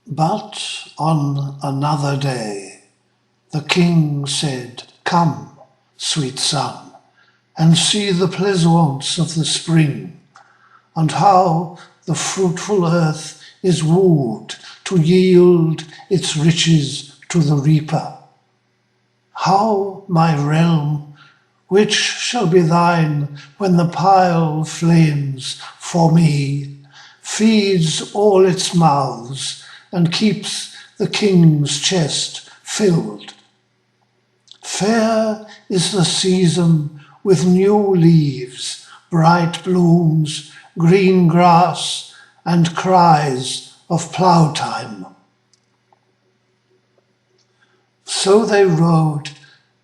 But on another day, the king said, "Come, sweet son, and see the pleasaunce of the spring, and how the fruitful earth is wooed to yield its riches to the reaper. How my realm, which shall be thine when the pile flames for me, feeds all its mouths and keeps the king's chest filled. Fair is the season with new leaves, bright blooms, green grass, and cries of plough time." So they rode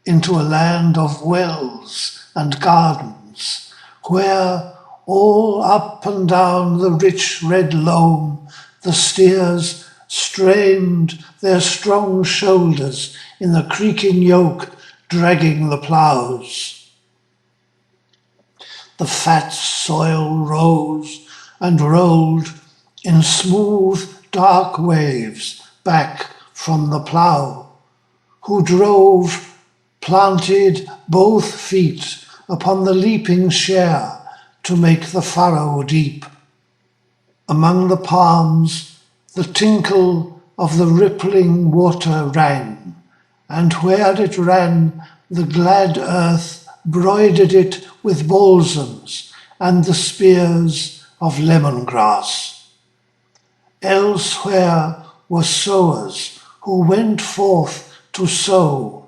into a land of wells and gardens, where all up and down the rich red loam the steers strained their strong shoulders in the creaking yoke dragging the ploughs. The fat soil rose and rolled in smooth, dark waves back from the plough, who drove, planted both feet upon the leaping share to make the furrow deep. Among the palms the tinkle of the rippling water rang, and where it ran the glad earth broidered it with balsams and the spears of lemongrass. Elsewhere were sowers who went forth to sow,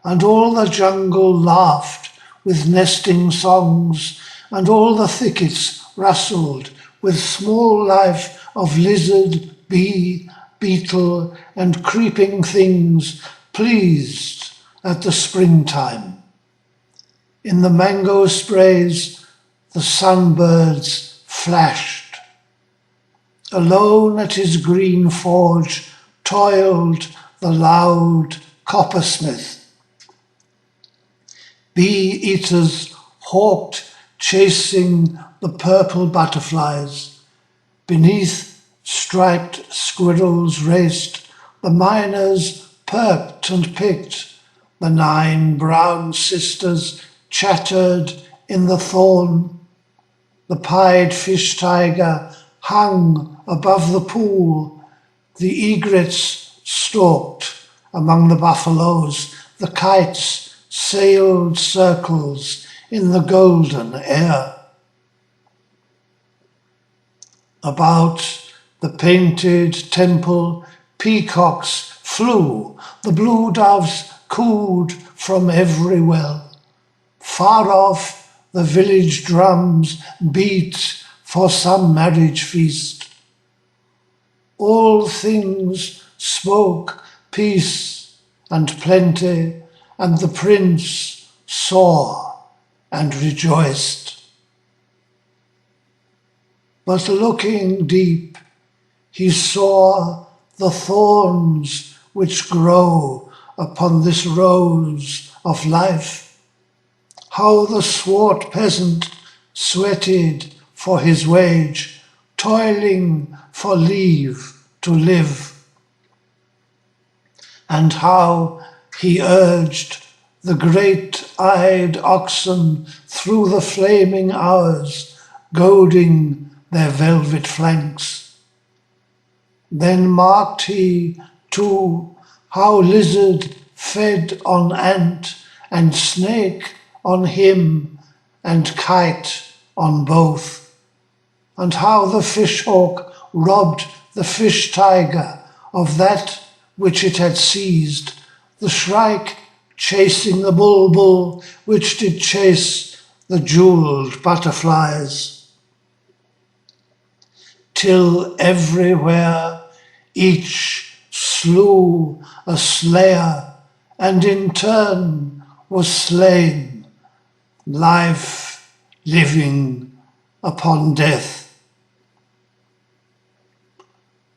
and all the jungle laughed with nesting songs, and all the thickets rustled with small life of lizard, bee, beetle, and creeping things pleased at the springtime. In the mango sprays the sunbirds flashed. Alone at his green forge toiled the loud coppersmith. Bee-eaters hawked, chasing the purple butterflies. Beneath, striped squirrels raced. The miners perked and picked. The 9 brown sisters chattered in the thorn. The pied fish tiger hung above the pool. The egrets stalked among the buffaloes. The kites sailed circles in the golden air. About the painted temple, peacocks flew. The blue doves cooed from every well. Far off, the village drums beat for some marriage feast. All things spoke peace and plenty, and the prince saw and rejoiced. But looking deep, he saw the thorns which grow upon this rose of life, how the swart peasant sweated for his wage, toiling for leave to live, and how he urged the great-eyed oxen through the flaming hours, goading their velvet flanks. Then marked he, too, how lizard fed on ant, and snake on him, and kite on both, and how the fishhawk robbed the fish tiger of that which it had seized, the shrike chasing the bulbul which did chase the jewelled butterflies. Till everywhere each slew a slayer, and in turn was slain, life living upon death.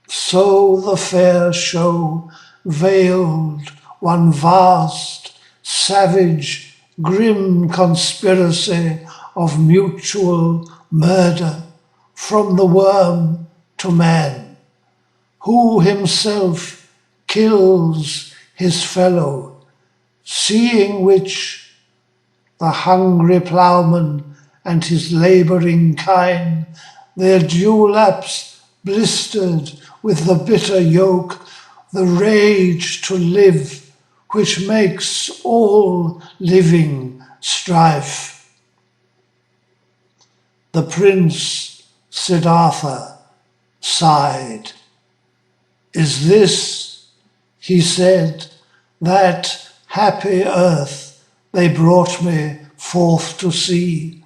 So the fair show veiled one vast, savage, grim conspiracy of mutual murder, from the worm to man, who himself kills his fellow, seeing which the hungry ploughman and his labouring kine, their dewlaps blistered with the bitter yoke, the rage to live which makes all living strife. The Prince Siddhartha sighed. Is this, he said, that happy earth they brought me forth to see?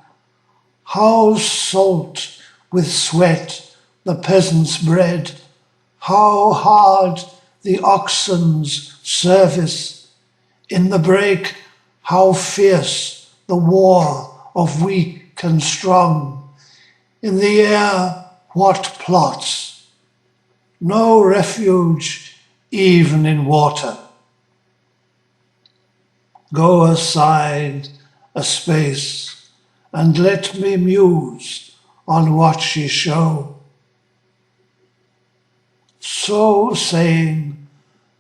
How salt with sweat the peasant's bread, how hard the oxen's service, in the brake how fierce the war of weak and strong, in the air what plots, no refuge even in water. Go aside a space and let me muse on what ye show. So saying,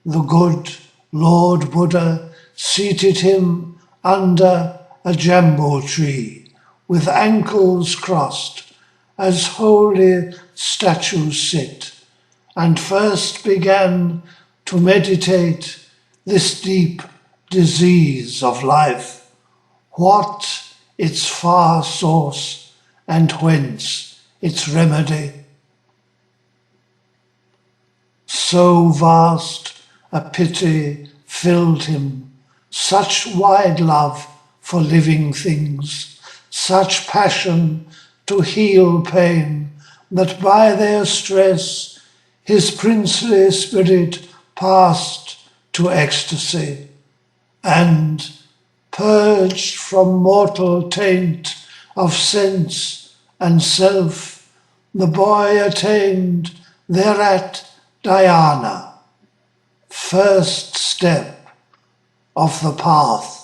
the good Lord Buddha seated him under a jambo tree with ankles crossed as holy statues sit, and first began to meditate this deep disease of life, what its far source and whence its remedy. So vast a pity filled him, such wide love for living things, such passion to heal pain, that by their stress his princely spirit passed to ecstasy, and, purged from mortal taint of sense and self, the boy attained thereat dhyana, first step of the path